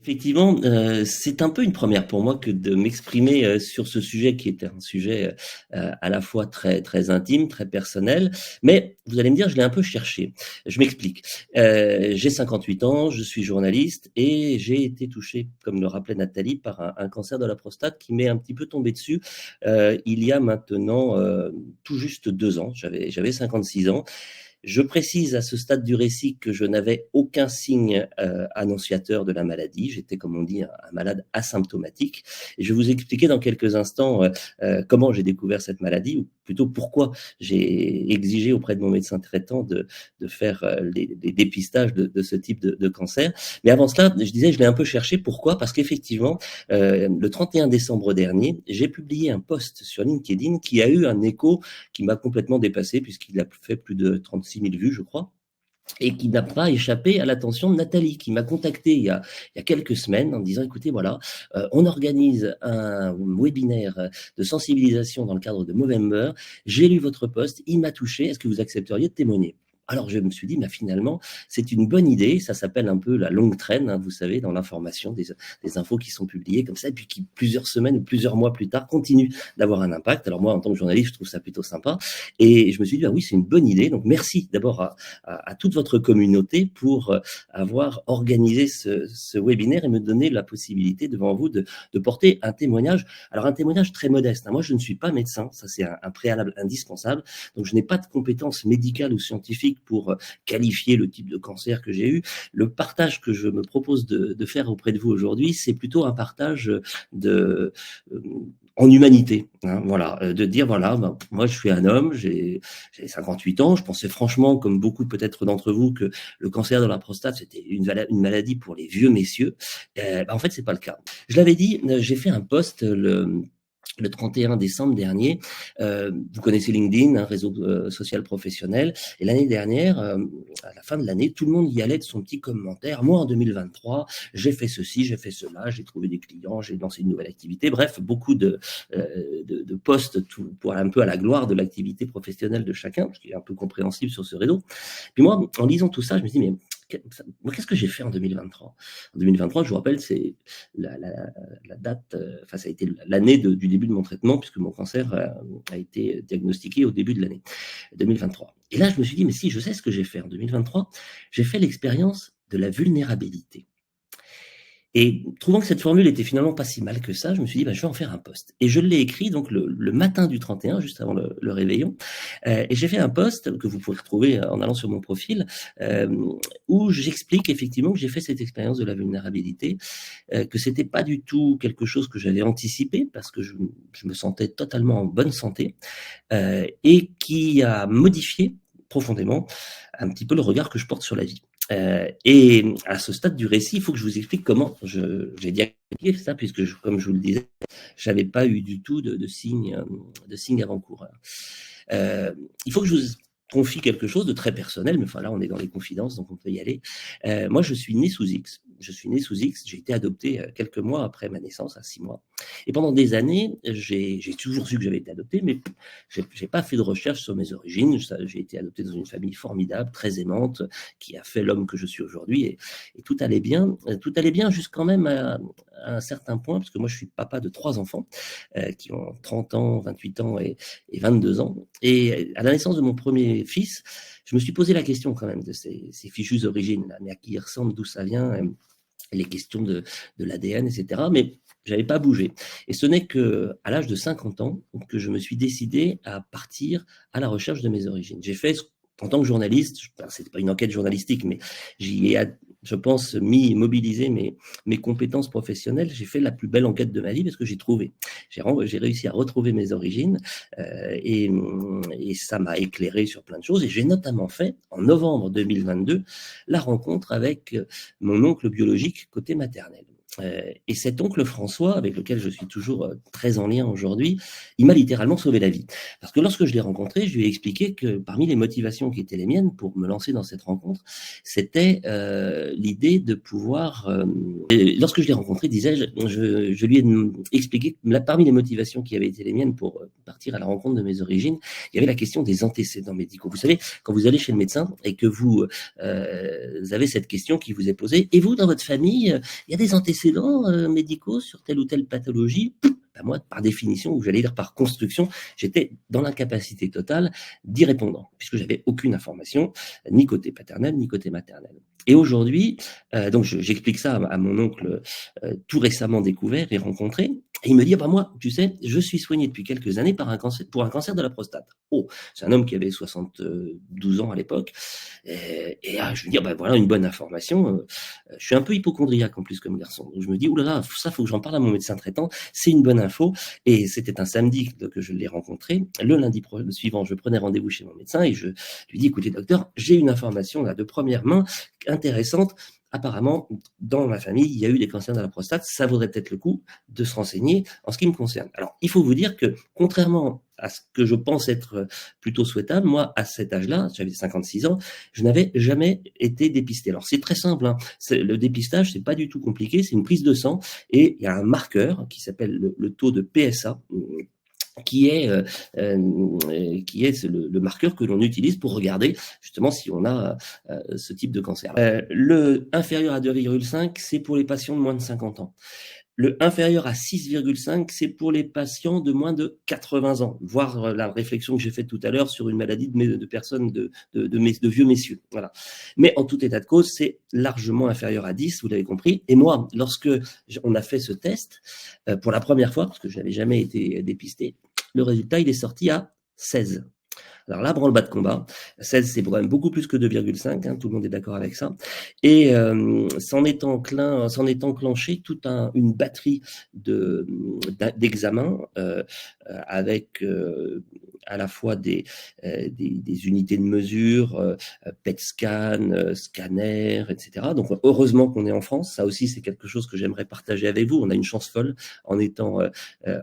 Effectivement, c'est un peu une première pour moi que de m'exprimer, sur ce sujet qui est un sujet, à la fois très très intime, très personnel. Mais vous allez me dire, je l'ai un peu cherché. Je m'explique. J'ai 58 ans, je suis journaliste et j'ai été touché, comme le rappelait Nathalie, par un cancer de la prostate qui m'est un petit peu tombé dessus, il y a maintenant, tout juste 2 ans. J'avais 56 ans. Je précise à ce stade du récit que je n'avais aucun signe annonciateur de la maladie. J'étais, comme on dit, un malade asymptomatique. Et je vais vous expliquer dans quelques instants comment j'ai découvert cette maladie, ou plutôt pourquoi j'ai exigé auprès de mon médecin traitant de faire les dépistages de ce type de cancer. Mais avant cela, je disais, je l'ai un peu cherché. Pourquoi? Parce qu'effectivement, le 31 décembre dernier, j'ai publié un post sur LinkedIn qui a eu un écho qui m'a complètement dépassé, puisqu'il a fait plus de 36 000 vues, je crois, et qui n'a pas échappé à l'attention de Nathalie, qui m'a contacté il y a quelques semaines en me disant, écoutez, voilà, on organise un webinaire de sensibilisation dans le cadre de Movember, j'ai lu votre post, il m'a touché, est-ce que vous accepteriez de témoigner? Alors je me suis dit, mais finalement, c'est une bonne idée, ça s'appelle un peu la longue traîne, hein, vous savez, dans l'information, des infos qui sont publiées comme ça, et puis qui, plusieurs semaines ou plusieurs mois plus tard, continuent d'avoir un impact. Alors moi, en tant que journaliste, je trouve ça plutôt sympa, et je me suis dit, ah oui, c'est une bonne idée, donc merci d'abord à toute votre communauté pour avoir organisé ce webinaire et me donner la possibilité devant vous de porter un témoignage. Alors un témoignage très modeste, hein. Moi, je ne suis pas médecin, ça c'est un préalable indispensable, donc je n'ai pas de compétences médicales ou scientifiques pour qualifier le type de cancer que j'ai eu. Le partage que je me propose de faire auprès de vous aujourd'hui, c'est plutôt un partage de en humanité, hein, voilà, de dire voilà, ben, moi je suis un homme, j'ai 58 ans, je pensais franchement, comme beaucoup peut-être d'entre vous, que le cancer de la prostate c'était une maladie pour les vieux messieurs. Ben, en fait, c'est pas le cas. Je l'avais dit, j'ai fait un post le 31 décembre dernier. Vous connaissez LinkedIn, un réseau social professionnel. Et l'année dernière, à la fin de l'année, tout le monde y allait de son petit commentaire. Moi, en 2023, j'ai fait ceci, j'ai fait cela, j'ai trouvé des clients, j'ai lancé une nouvelle activité. Bref, beaucoup de posts pour un peu à la gloire de l'activité professionnelle de chacun, ce qui est un peu compréhensible sur ce réseau. Puis moi, en lisant tout ça, je me dis, mais qu'est-ce que j'ai fait en 2023? En 2023, je vous rappelle, c'est la date, enfin, ça a été l'année du début de mon traitement, puisque mon cancer a été diagnostiqué au début de l'année 2023. Et là, je me suis dit, mais si, je sais ce que j'ai fait en 2023, j'ai fait l'expérience de la vulnérabilité. Et trouvant que cette formule était finalement pas si mal que ça, je me suis dit, bah, je vais en faire un post. Et je l'ai écrit donc le matin du 31, juste avant le réveillon. Et j'ai fait un post que vous pouvez retrouver en allant sur mon profil, où j'explique effectivement que j'ai fait cette expérience de la vulnérabilité, que c'était pas du tout quelque chose que j'avais anticipé, parce que je me sentais totalement en bonne santé, et qui a modifié profondément un petit peu le regard que je porte sur la vie. Et à ce stade du récit, il faut que je vous explique comment j'ai diagnostiqué ça, puisque comme je vous le disais, j'avais pas eu du tout de signes avant-coureurs. Il faut que je vous confie quelque chose de très personnel, mais enfin là on est dans les confidences, donc on peut y aller. Moi je suis né sous X. J'ai été adopté quelques mois après ma naissance, à 6 mois. Et pendant des années, j'ai toujours su que j'avais été adopté, mais j'ai pas fait de recherche sur mes origines. J'ai été adopté dans une famille formidable, très aimante, qui a fait l'homme que je suis aujourd'hui, et tout allait bien. Tout allait bien jusqu'à même à un certain point, parce que moi je suis papa de 3 enfants qui ont 30 ans, 28 ans et 22 ans. Et à la naissance de mon premier fils, je me suis posé la question quand même de ces fichues origines, là, mais à qui il ressemble, d'où ça vient, les questions de l'ADN, etc. Mais j'avais pas bougé. Et ce n'est qu'à l'âge de 50 ans que je me suis décidé à partir à la recherche de mes origines. J'ai fait, en tant que journaliste, c'était pas une enquête journalistique, mais j'y ai, je pense, mobilisé mes compétences professionnelles. J'ai fait la plus belle enquête de ma vie parce que j'ai trouvé. J'ai réussi à retrouver mes origines, et ça m'a éclairé sur plein de choses. Et j'ai notamment fait, en novembre 2022, la rencontre avec mon oncle biologique côté maternel. Et cet oncle François, avec lequel je suis toujours très en lien aujourd'hui, il m'a littéralement sauvé la vie. Parce que lorsque je l'ai rencontré, je lui ai expliqué que parmi les motivations qui étaient les miennes pour me lancer dans cette rencontre, c'était l'idée de pouvoir... et lorsque je l'ai rencontré, disais-je, je lui ai expliqué que parmi les motivations qui avaient été les miennes pour partir à la rencontre de mes origines, il y avait la question des antécédents médicaux. Vous savez, quand vous allez chez le médecin et que vous avez cette question qui vous est posée, et vous, dans votre famille, il y a des antécédents médicaux sur telle ou telle pathologie? Ben moi, par définition, ou j'allais dire par construction, j'étais dans l'incapacité totale d'y répondre, puisque j'avais aucune information, ni côté paternel, ni côté maternel. Et aujourd'hui, donc j'explique ça à mon oncle tout récemment découvert et rencontré, et il me dit, bah moi, tu sais, je suis soigné depuis quelques années pour un cancer de la prostate. Oh, c'est un homme qui avait 72 ans à l'époque, je lui dis, bah voilà une bonne information. Je suis un peu hypochondriaque en plus comme garçon. Donc je me dis, oulala, ça faut que j'en parle à mon médecin traitant, c'est une bonne info. Et c'était un samedi que je l'ai rencontré. Le lundi suivant, je prenais rendez-vous chez mon médecin et je lui dis, écoutez docteur, j'ai une information là de première main intéressante. Apparemment, dans ma famille, il y a eu des cancers de la prostate. Ça vaudrait peut-être le coup de se renseigner en ce qui me concerne. Alors, il faut vous dire que, contrairement à ce que je pense être plutôt souhaitable, moi, à cet âge-là, j'avais 56 ans, je n'avais jamais été dépisté. Alors, c'est très simple, hein. Le dépistage, c'est pas du tout compliqué. C'est une prise de sang et il y a un marqueur qui s'appelle le taux de PSA, qui est le marqueur que l'on utilise pour regarder justement si on a ce type de cancer. Le inférieur à 2,5, c'est pour les patients de moins de 50 ans. Le inférieur à 6,5, c'est pour les patients de moins de 80 ans, voire la réflexion que j'ai faite tout à l'heure sur une maladie de personnes, de vieux messieurs. Voilà. Mais en tout état de cause, c'est largement inférieur à 10, vous l'avez compris. Et moi, lorsque on a fait ce test, pour la première fois, parce que je n'avais jamais été dépisté, le résultat, il est sorti à 16. Alors là, branle-bas de combat. 16, c'est quand même beaucoup plus que 2,5, hein, tout le monde est d'accord avec ça. Et s'en est enclenché toute une batterie d'examens avec à la fois des unités de mesure, PET scan, scanner, etc. Donc heureusement qu'on est en France. Ça aussi, c'est quelque chose que j'aimerais partager avec vous. On a une chance folle en étant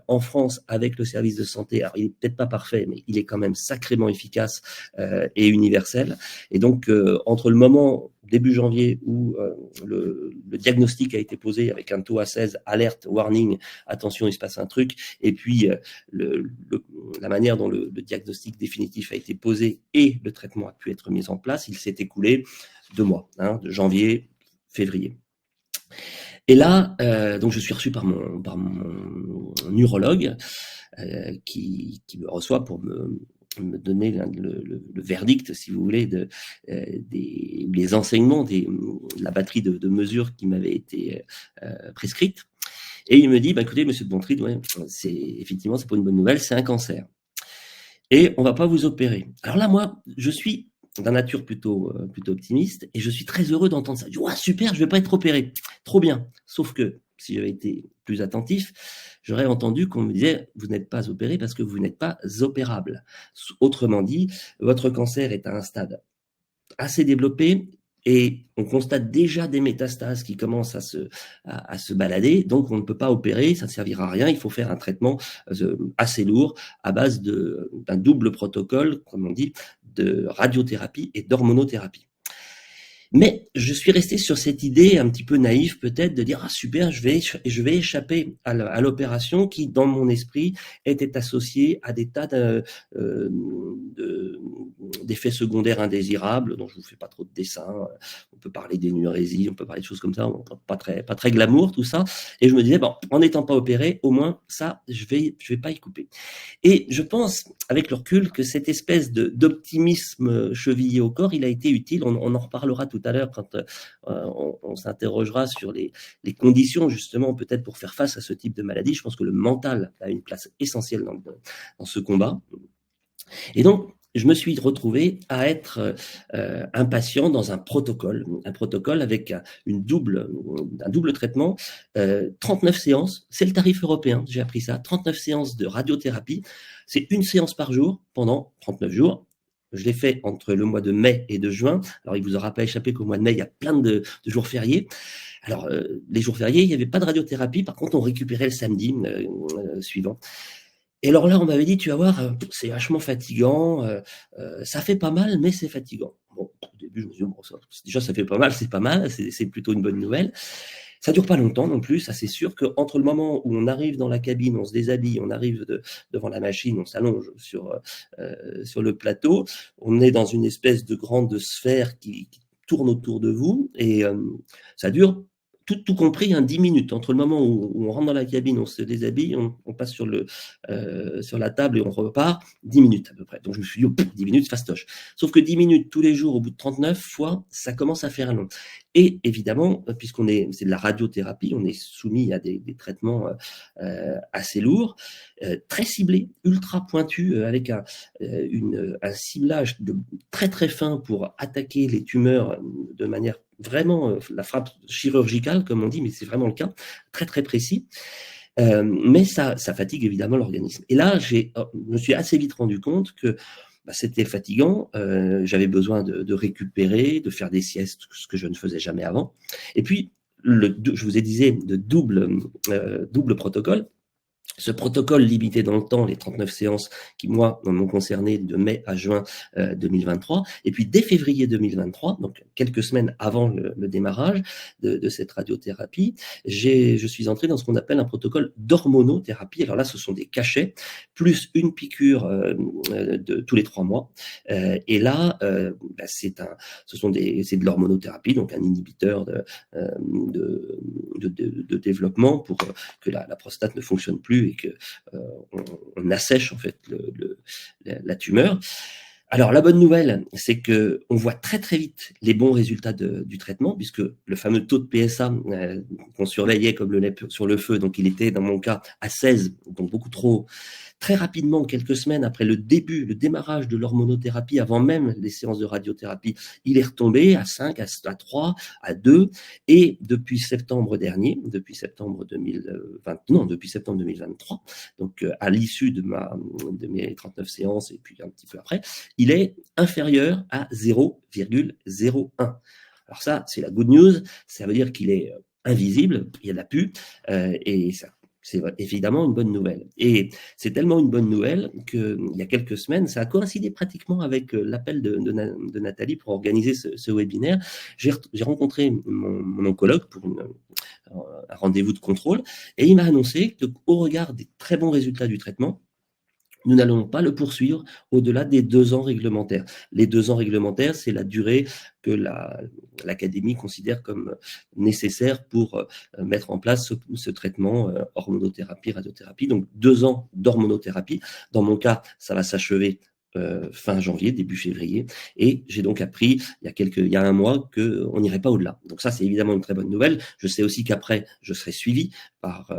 en France avec le service de santé. Alors, il est peut-être pas parfait, mais il est quand même sacrément efficace et universel. Et donc, entre le moment début janvier où le diagnostic a été posé avec un taux à 16, alerte, warning, attention, il se passe un truc, et puis la manière dont le diagnostic définitif a été posé et le traitement a pu être mis en place, il s'est écoulé 2 mois, hein, de janvier, février. Et là, donc je suis reçu par mon urologue qui me reçoit pour me donner le verdict, si vous voulez, des enseignements, de la batterie de mesures qui m'avait été prescrite. Et il me dit, bah, écoutez, monsieur de Bontride, ouais, effectivement, c'est pas une bonne nouvelle, c'est un cancer. Et on va pas vous opérer. Alors là, moi, je suis d'un nature plutôt optimiste et je suis très heureux d'entendre ça. Je dis, ouais, super, je vais pas être opéré. Trop bien. Sauf que, si j'avais été plus attentif, j'aurais entendu qu'on me disait, vous n'êtes pas opéré parce que vous n'êtes pas opérable. Autrement dit, votre cancer est à un stade assez développé et on constate déjà des métastases qui commencent à se balader, donc on ne peut pas opérer, ça ne servira à rien, il faut faire un traitement assez lourd à base d'un double protocole, comme on dit, de radiothérapie et d'hormonothérapie. Mais je suis resté sur cette idée un petit peu naïve peut-être de dire, ah super, je vais échapper à l'opération qui, dans mon esprit, était associée à des tas d'effets secondaires indésirables, dont je vous fais pas trop de dessins. On peut parler d'énurésie, on peut parler de choses comme ça, pas très glamour tout ça. Et je me disais, bon, en n'étant pas opéré, au moins ça, je vais pas y couper. Et je pense, avec le recul, que cette espèce d'optimisme chevillé au corps, il a été utile. On en reparlera tout à l'heure quand on s'interrogera sur les conditions, justement, peut-être pour faire face à ce type de maladie. Je pense que le mental a une place essentielle dans ce combat. Et donc, je me suis retrouvé à être un patient dans un protocole avec un double traitement, 39 séances, c'est le tarif européen, j'ai appris ça, 39 séances de radiothérapie, c'est une séance par jour pendant 39 jours, Je l'ai fait entre le mois de mai et de juin. Alors, il vous aura pas échappé qu'au mois de mai, il y a plein de jours fériés. Alors, les jours fériés, il n'y avait pas de radiothérapie. Par contre, on récupérait le samedi suivant. Et alors là, on m'avait dit, tu vas voir, c'est vachement fatigant, ça fait pas mal, mais c'est fatigant. Bon, au début, je me suis dit, bon, ça, déjà, ça fait pas mal, c'est pas mal, c'est plutôt une bonne nouvelle. Ça dure pas longtemps non plus, ça c'est sûr qu'entre le moment où on arrive dans la cabine, on se déshabille, on arrive devant la machine, on s'allonge sur le plateau, on est dans une espèce de grande sphère qui tourne autour de vous et ça dure tout compris 10 minutes. Entre le moment où on rentre dans la cabine, on se déshabille, on passe sur la table et on repart, 10 minutes à peu près. Donc je me suis dit, 10 minutes, fastoche. Sauf que 10 minutes tous les jours au bout de 39 fois, ça commence à faire long. Et évidemment, c'est de la radiothérapie, on est soumis à des traitements assez lourds, très ciblés, ultra pointus, avec un ciblage très très fin pour attaquer les tumeurs de manière vraiment la frappe chirurgicale, comme on dit, mais c'est vraiment le cas, très très précis. Mais ça fatigue évidemment l'organisme. Et là, je me suis assez vite rendu compte que c'était fatigant, j'avais besoin de récupérer, de faire des siestes, ce que je ne faisais jamais avant. Et puis, je vous ai dit de double protocole. Ce protocole limité dans le temps, les 39 séances qui, moi, m'ont concerné de mai à juin 2023. Et puis, dès février 2023, donc quelques semaines avant le démarrage de cette radiothérapie, je suis entré dans ce qu'on appelle un protocole d'hormonothérapie. Alors là, ce sont des cachets, plus une piqûre de tous les 3 mois. Et là, c'est de l'hormonothérapie, donc un inhibiteur de développement pour que la prostate ne fonctionne plus et que on assèche en fait la tumeur. Alors la bonne nouvelle, c'est que on voit très très vite les bons résultats du traitement, puisque le fameux taux de PSA qu'on surveillait comme le lait sur le feu, donc il était dans mon cas à 16, donc beaucoup trop haut. Très rapidement, quelques semaines après le démarrage de l'hormonothérapie, avant même les séances de radiothérapie, il est retombé à 5, à 3, à 2. Et depuis septembre dernier, depuis septembre 2023, donc à l'issue de mes 39 séances et puis un petit peu après, il est inférieur à 0,01. Alors ça, c'est la good news. Ça veut dire qu'il est invisible, il y a de la pu, et ça, c'est évidemment une bonne nouvelle. Et c'est tellement une bonne nouvelle qu'il y a quelques semaines, ça a coïncidé pratiquement avec l'appel de Nathalie pour organiser ce webinaire. J'ai rencontré mon oncologue pour un rendez-vous de contrôle et il m'a annoncé qu'au regard des très bons résultats du traitement, nous n'allons pas le poursuivre au-delà des 2 ans réglementaires. Les 2 ans réglementaires, c'est la durée que l'Académie considère comme nécessaire pour mettre en place ce traitement hormonothérapie, radiothérapie. Donc 2 ans d'hormonothérapie. Dans mon cas, ça va s'achever fin janvier, début février. Et j'ai donc appris il y a un mois qu'on n'irait pas au-delà. Donc ça, c'est évidemment une très bonne nouvelle. Je sais aussi qu'après, je serai suivi par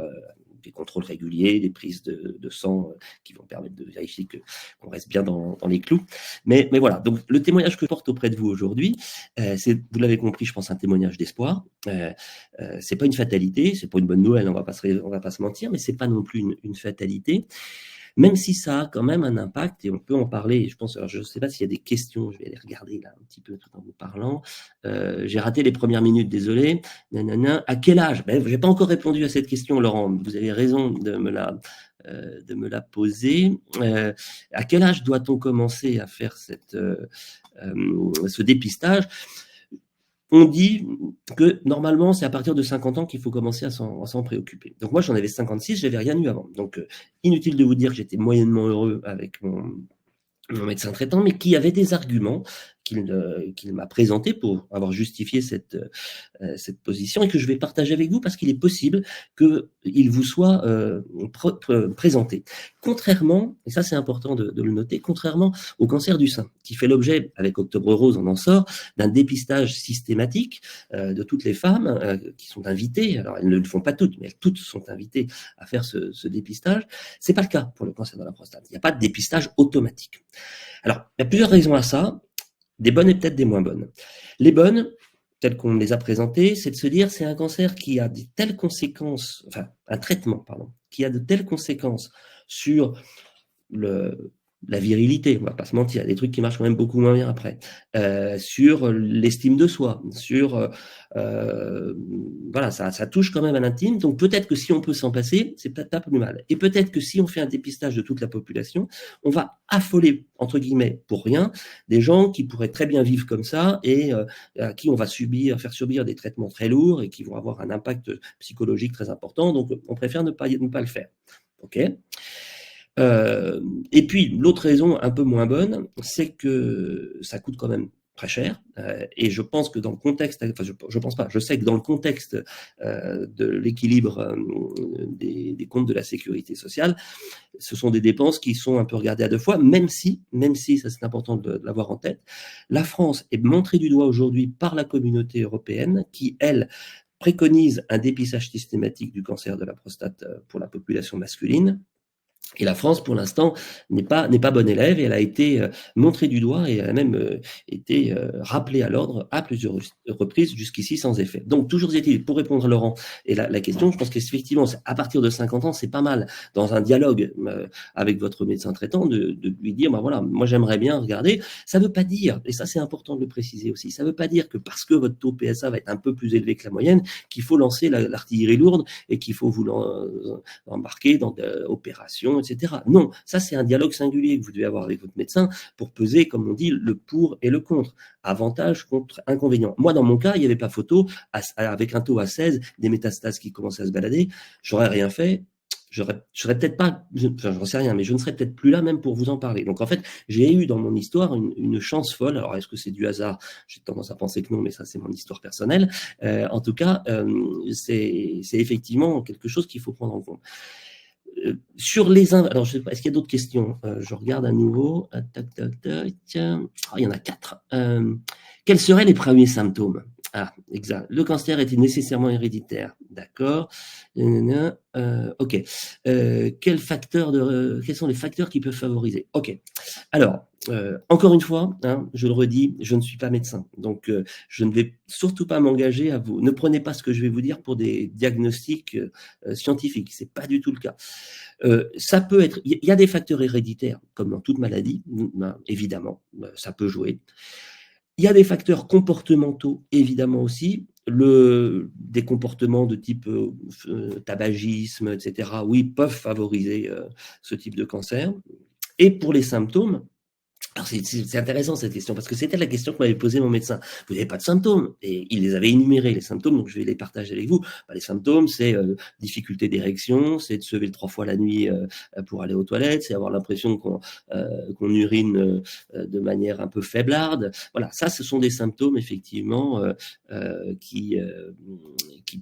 des contrôles réguliers, des prises de sang qui vont permettre de vérifier qu'on reste bien dans les clous. Mais voilà, donc le témoignage que je porte auprès de vous aujourd'hui, c'est, vous l'avez compris, je pense, un témoignage d'espoir. C'est pas une fatalité, c'est pas une bonne nouvelle, on va pas se mentir, mais c'est pas non plus une fatalité. Même si ça a quand même un impact, et on peut en parler, je pense, alors je ne sais pas s'il y a des questions, je vais les regarder là un petit peu tout en vous parlant. J'ai raté les premières minutes, désolé. Nanana. À quel âge? Je n'ai pas encore répondu à cette question, Laurent. Vous avez raison de me la poser. À quel âge doit-on commencer à faire ce dépistage? On dit que normalement, c'est à partir de 50 ans qu'il faut commencer à s'en préoccuper. Donc moi, j'en avais 56, j'avais rien eu avant. Donc inutile de vous dire que j'étais moyennement heureux avec mon médecin traitant, mais qui avait des arguments qu'il m'a présentés pour avoir justifié cette position et que je vais partager avec vous parce qu'il est possible qu'il vous soit présenté. Contrairement, et ça c'est important de le noter, contrairement au cancer du sein, qui fait l'objet, avec Octobre Rose, on en sort, d'un dépistage systématique de toutes les femmes qui sont invitées, alors elles ne le font pas toutes, mais toutes sont invitées à faire ce dépistage. C'est pas le cas pour le cancer de la prostate. Il n'y a pas de dépistage automatique. Alors, il y a plusieurs raisons à ça, des bonnes et peut-être des moins bonnes. Les bonnes, telles qu'on les a présentées, c'est de se dire c'est un cancer qui a de telles conséquences, enfin un traitement, pardon, qui a de telles conséquences sur la virilité, on va pas se mentir, il y a des trucs qui marchent quand même beaucoup moins bien après. Sur l'estime de soi, sur voilà, ça touche quand même à l'intime. Donc peut-être que si on peut s'en passer, c'est peut-être pas plus mal. Et peut-être que si on fait un dépistage de toute la population, on va affoler entre guillemets pour rien des gens qui pourraient très bien vivre comme ça et à qui on va faire subir des traitements très lourds et qui vont avoir un impact psychologique très important. Donc on préfère ne pas le faire. Ok. Euh, et puis, l'autre raison un peu moins bonne, c'est que ça coûte quand même très cher. Et je pense que dans le contexte, enfin, je pense pas, je sais que dans le contexte de l'équilibre des comptes de la sécurité sociale, ce sont des dépenses qui sont un peu regardées à deux fois, même si, ça c'est important de l'avoir en tête, la France est montrée du doigt aujourd'hui par la communauté européenne qui, elle, préconise un dépistage systématique du cancer de la prostate pour la population masculine. Et la France, pour l'instant, n'est pas bonne élève et elle a été montrée du doigt et elle a même été rappelée à l'ordre à plusieurs reprises jusqu'ici sans effet. Donc, toujours est-il, pour répondre à Laurent et la question, je pense qu'effectivement, à partir de 50 ans, c'est pas mal dans un dialogue avec votre médecin traitant de lui dire, bah voilà, moi j'aimerais bien regarder. Ça veut pas dire, et ça c'est important de le préciser aussi, ça veut pas dire que parce que votre taux PSA va être un peu plus élevé que la moyenne, qu'il faut lancer l'artillerie lourde et qu'il faut vous embarquer dans des opérations, etc. Non, ça c'est un dialogue singulier que vous devez avoir avec votre médecin pour peser, comme on dit, le pour et le contre, avantage contre inconvénient. Moi, dans mon cas, il n'y avait pas photo, avec un taux à 16, des métastases qui commençaient à se balader, j'aurais rien fait, je serais peut-être pas, enfin, j'en sais rien, mais je ne serais peut-être plus là même pour vous en parler. Donc en fait, j'ai eu dans mon histoire une chance folle. Alors est-ce que c'est du hasard? J'ai tendance à penser que non, mais ça c'est mon histoire personnelle. En tout cas, c'est effectivement quelque chose qu'il faut prendre en compte. Sur les alors je sais pas, est-ce qu'il y a d'autres questions? Je regarde à nouveau. Tac, tac, tac. Il y en a 4. Quels seraient les premiers symptômes? Ah, exact. Le cancer est-il nécessairement héréditaire? D'accord. Ok. Quels sont les facteurs qui peuvent favoriser? Ok. Alors, encore une fois, hein, je le redis, je ne suis pas médecin, donc je ne vais surtout pas m'engager à vous. Ne prenez pas ce que je vais vous dire pour des diagnostics scientifiques, c'est pas du tout le cas. Ça peut être, il y a des facteurs héréditaires, comme dans toute maladie, évidemment, ça peut jouer. Il y a des facteurs comportementaux, évidemment aussi. Des comportements de type tabagisme, etc., oui, peuvent favoriser ce type de cancer. Et pour les symptômes, alors c'est intéressant cette question, parce que c'était la question que m'avait posée mon médecin. Vous n'avez pas de symptômes? Et il les avait énumérés, les symptômes, donc je vais les partager avec vous. Les symptômes, c'est difficulté d'érection, c'est de se lever 3 fois la nuit pour aller aux toilettes, c'est avoir l'impression qu'on urine de manière un peu faiblarde. Voilà, ça, ce sont des symptômes, effectivement, qui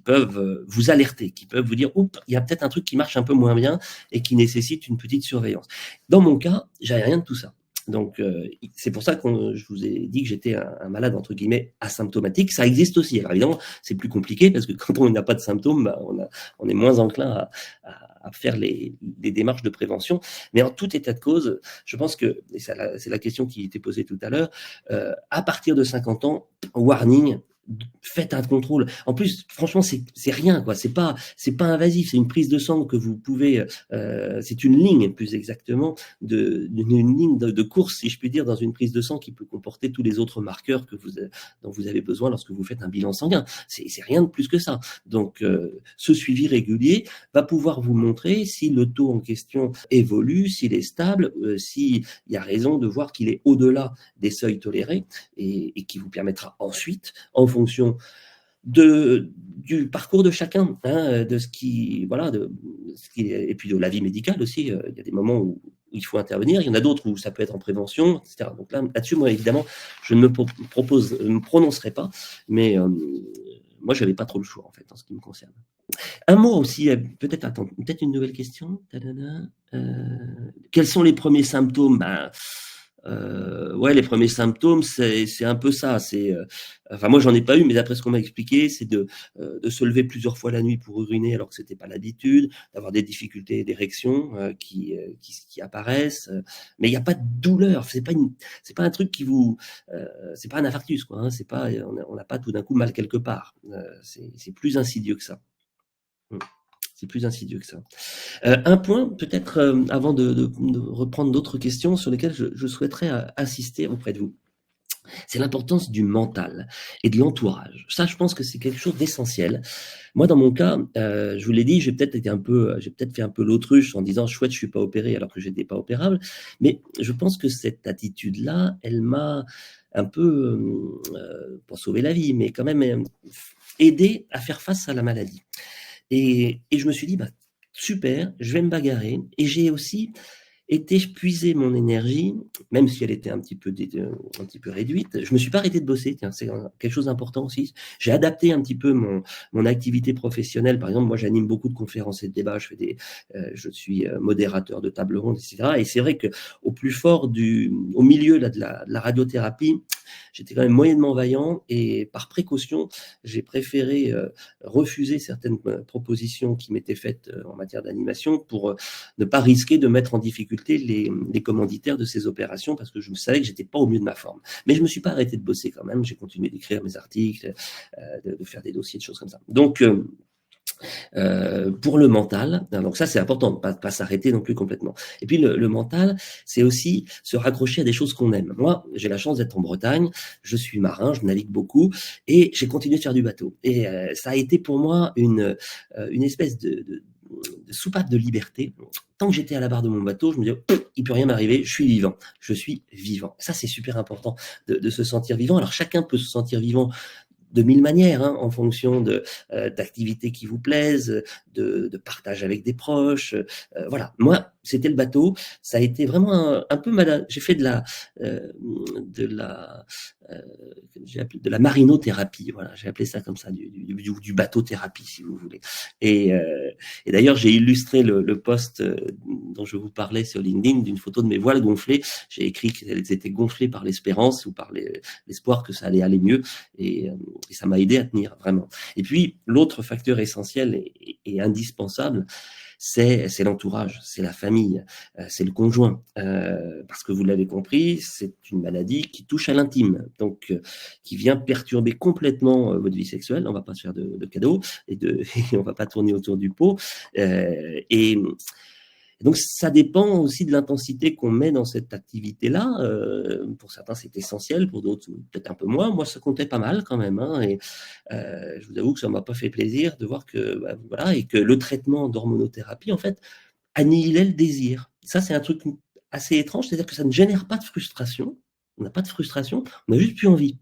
peuvent vous alerter, qui peuvent vous dire, oups, il y a peut-être un truc qui marche un peu moins bien et qui nécessite une petite surveillance. Dans mon cas, j'avais rien de tout ça. Donc, c'est pour ça que je vous ai dit que j'étais un malade, entre guillemets, asymptomatique. Ça existe aussi. Alors, évidemment, c'est plus compliqué parce que quand on n'a pas de symptômes, bah, on est moins enclin à faire les démarches de prévention. Mais en tout état de cause, je pense que, et c'est la question qui était posée tout à l'heure, à partir de 50 ans, warning, faites un contrôle. En plus, franchement, c'est rien, quoi. C'est pas invasif. C'est une prise de sang que vous pouvez, c'est une ligne, plus exactement, une ligne de course, si je puis dire, dans une prise de sang qui peut comporter tous les autres marqueurs dont vous avez besoin lorsque vous faites un bilan sanguin. C'est rien de plus que ça. Donc, ce suivi régulier va pouvoir vous montrer si le taux en question évolue, s'il est stable, s'il y a raison de voir qu'il est au-delà des seuils tolérés et qui vous permettra ensuite, en fonction du parcours de chacun, hein, de ce qui, voilà, et puis de la vie médicale aussi. Il y a des moments où il faut intervenir, il y en a d'autres où ça peut être en prévention, etc. Donc là-dessus, moi, évidemment, je ne me prononcerai pas, mais moi, j'avais pas trop le choix, en fait, en ce qui me concerne. Un mot aussi, peut-être une nouvelle question. Quels sont les premiers symptômes? Ouais, les premiers symptômes, c'est un peu ça. Enfin, moi, j'en ai pas eu, mais d'après ce qu'on m'a expliqué, c'est de se lever plusieurs fois la nuit pour uriner alors que c'était pas l'habitude, d'avoir des difficultés d'érection qui apparaissent. Mais il n'y a pas de douleur. C'est pas un truc c'est pas un infarctus, quoi. Hein, c'est pas, on n'a pas tout d'un coup mal quelque part. C'est plus insidieux que ça. C'est plus insidieux que ça. Un point, peut-être, avant de reprendre d'autres questions sur lesquelles je souhaiterais insister auprès de vous. C'est l'importance du mental et de l'entourage. Ça, je pense que c'est quelque chose d'essentiel. Moi, dans mon cas, je vous l'ai dit, j'ai peut-être fait un peu l'autruche en disant chouette, je suis pas opéré alors que j'étais pas opérable. Mais je pense que cette attitude-là, elle m'a un peu, pas sauvé la vie, mais quand même aidé à faire face à la maladie. Et je me suis dit, bah, super, je vais me bagarrer. Et j'ai aussi été puiser mon énergie, même si elle était un petit peu réduite. Je me suis pas arrêté de bosser, tiens, c'est quelque chose d'important aussi. J'ai adapté un petit peu mon activité professionnelle. Par exemple, moi, j'anime beaucoup de conférences et de débats. Je suis modérateur de tables rondes, etc. Et c'est vrai que au milieu là, de la radiothérapie, j'étais quand même moyennement vaillant et par précaution, j'ai préféré refuser certaines propositions qui m'étaient faites en matière d'animation pour ne pas risquer de mettre en difficulté les commanditaires de ces opérations parce que je savais que j'étais pas au mieux de ma forme. Mais je me suis pas arrêté de bosser quand même. J'ai continué d'écrire mes articles, de faire des dossiers, de choses comme ça. Donc, pour le mental, donc ça c'est important, pas s'arrêter non plus complètement. Et puis le mental, c'est aussi se raccrocher à des choses qu'on aime. Moi, j'ai la chance d'être en Bretagne, je suis marin, je navigue beaucoup, et j'ai continué de faire du bateau. Et ça a été pour moi une espèce de soupape de liberté. Tant que j'étais à la barre de mon bateau, je me disais, il peut rien m'arriver, je suis vivant. Je suis vivant. Ça, c'est super important de se sentir vivant. Alors, chacun peut se sentir vivant de mille manières, hein, en fonction d'activités qui vous plaisent, de partage avec des proches. Voilà. Moi, c'était le bateau. Ça a été vraiment un peu malade. J'ai fait euh, de la, euh, de la marinothérapie. Voilà, j'ai appelé ça comme ça, du bateau-thérapie, si vous voulez. Et d'ailleurs, j'ai illustré le post dont je vous parlais sur LinkedIn d'une photo de mes voiles gonflées. J'ai écrit qu'elles étaient gonflées par l'espérance ou par l'espoir que ça allait aller mieux. Et ça m'a aidé à tenir, vraiment. Et puis, l'autre facteur essentiel et indispensable, c'est l'entourage, c'est la famille, c'est le conjoint. Parce que vous l'avez compris, c'est une maladie qui touche à l'intime, donc qui vient perturber complètement votre vie sexuelle. On va pas se faire de cadeaux et on va pas tourner autour du pot. Et donc, ça dépend aussi de l'intensité qu'on met dans cette activité-là. Pour certains, c'est essentiel, pour d'autres, peut-être un peu moins. Moi, ça comptait pas mal quand même. Hein, et je vous avoue que ça m'a pas fait plaisir de voir que, bah, voilà, et que le traitement d'hormonothérapie, en fait, annihilait le désir. Ça, c'est un truc assez étrange, c'est-à-dire que ça ne génère pas de frustration. On n'a pas de frustration, on n'a juste plus envie.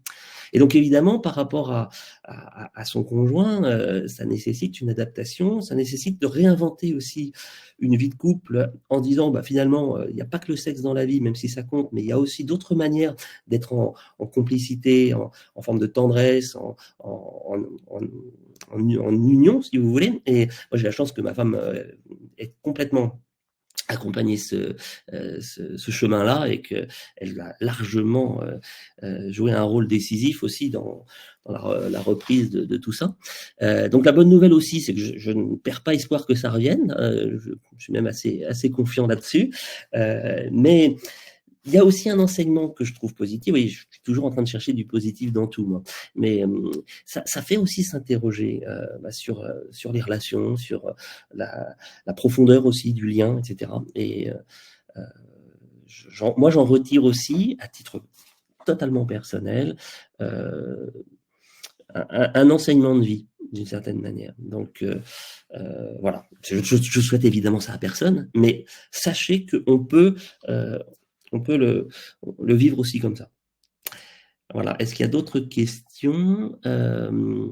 Et donc évidemment, par rapport à son conjoint, ça nécessite une adaptation, ça nécessite de réinventer aussi une vie de couple en disant, bah, finalement, il n'y a pas que le sexe dans la vie, même si ça compte, mais il y a aussi d'autres manières d'être en complicité, en forme de tendresse, en union, si vous voulez. Et moi, j'ai la chance que ma femme est complètement accompagner ce chemin-là et qu'elle a largement joué un rôle décisif aussi dans la reprise de tout ça. Donc la bonne nouvelle aussi, c'est que je ne perds pas espoir que ça revienne. Je suis même assez confiant là-dessus. Mais il y a aussi un enseignement que je trouve positif. Oui, je suis toujours en train de chercher du positif dans tout, moi. Mais ça fait aussi s'interroger sur les relations, sur la profondeur aussi du lien, etc. Et moi, j'en retire aussi, à titre totalement personnel, euh, un enseignement de vie, d'une certaine manière. Donc, voilà. Je souhaite évidemment ça à personne, mais sachez qu'on peut... on peut le vivre aussi comme ça. Voilà. Est-ce qu'il y a d'autres questions euh,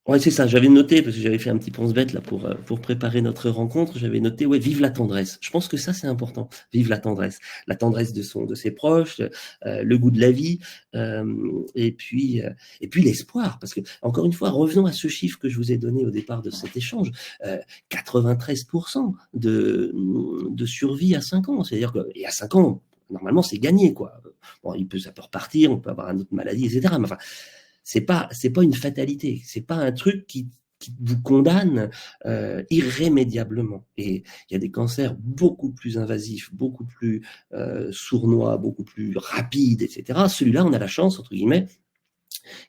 Ouais, c'est ça. J'avais noté, parce que j'avais fait un petit ponce-bête là pour préparer notre rencontre, j'avais noté, ouais, vive la tendresse. Je pense que ça, c'est important. Vive la tendresse. La tendresse de ses proches, le goût de la vie, et puis l'espoir. Parce que, encore une fois, revenons à ce chiffre que je vous ai donné au départ de cet échange. 93% de survie à 5 ans. C'est-à-dire que, et à 5 ans, normalement, c'est gagné, quoi. Bon, ça peut repartir, on peut avoir une autre maladie, etc. Mais enfin, c'est pas une fatalité, c'est pas un truc qui vous condamne irrémédiablement. Et il y a des cancers beaucoup plus invasifs, beaucoup plus sournois, beaucoup plus rapides, etc. Celui-là, on a la chance, entre guillemets,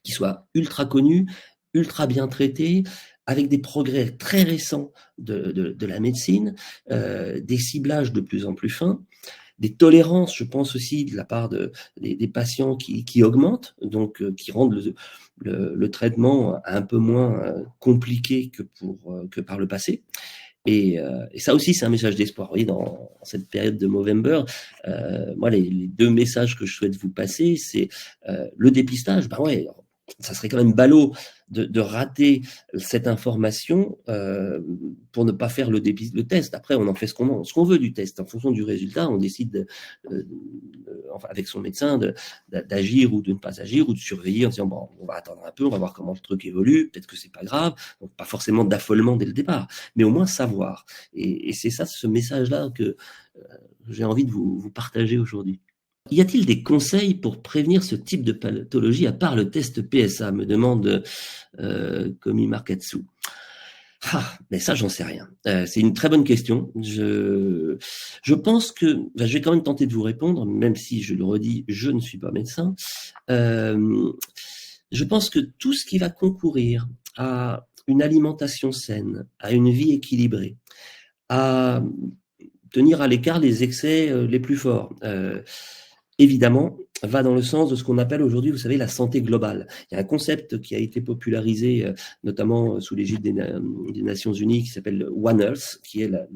qu'il soit ultra connu, ultra bien traité, avec des progrès très récents de la médecine, des ciblages de plus en plus fins, des tolérances, je pense aussi, de la part des patients qui augmentent, donc qui rendent le traitement un peu moins compliqué que par le passé. Et ça aussi, c'est un message d'espoir. Vous voyez, dans cette période de Movember, moi, les deux messages que je souhaite vous passer, c'est le dépistage. Ben ouais, ça serait quand même ballot de rater cette information pour ne pas faire le test. Après, on en fait ce qu'on veut du test. En fonction du résultat, on décide, enfin, avec son médecin, d'agir ou de ne pas agir, ou de surveiller en disant, bon, on va attendre un peu, on va voir comment le truc évolue, peut-être que c'est pas grave. Donc, pas forcément d'affolement dès le départ, mais au moins savoir. Et c'est ça, ce message-là que j'ai envie de vous partager aujourd'hui. Y a-t-il des conseils pour prévenir ce type de pathologie à part le test PSA, me demande Komi Markatsu. Mais ça, j'en sais rien. C'est une très bonne question. Je pense que, je vais quand même tenter de vous répondre, même si je le redis, je ne suis pas médecin. Je pense que tout ce qui va concourir à une alimentation saine, à une vie équilibrée, à tenir à l'écart les excès les plus forts, évidemment, va dans le sens de ce qu'on appelle aujourd'hui, vous savez, la santé globale. Il y a un concept qui a été popularisé, notamment sous l'égide des Nations Unies, qui s'appelle One Health, qui est la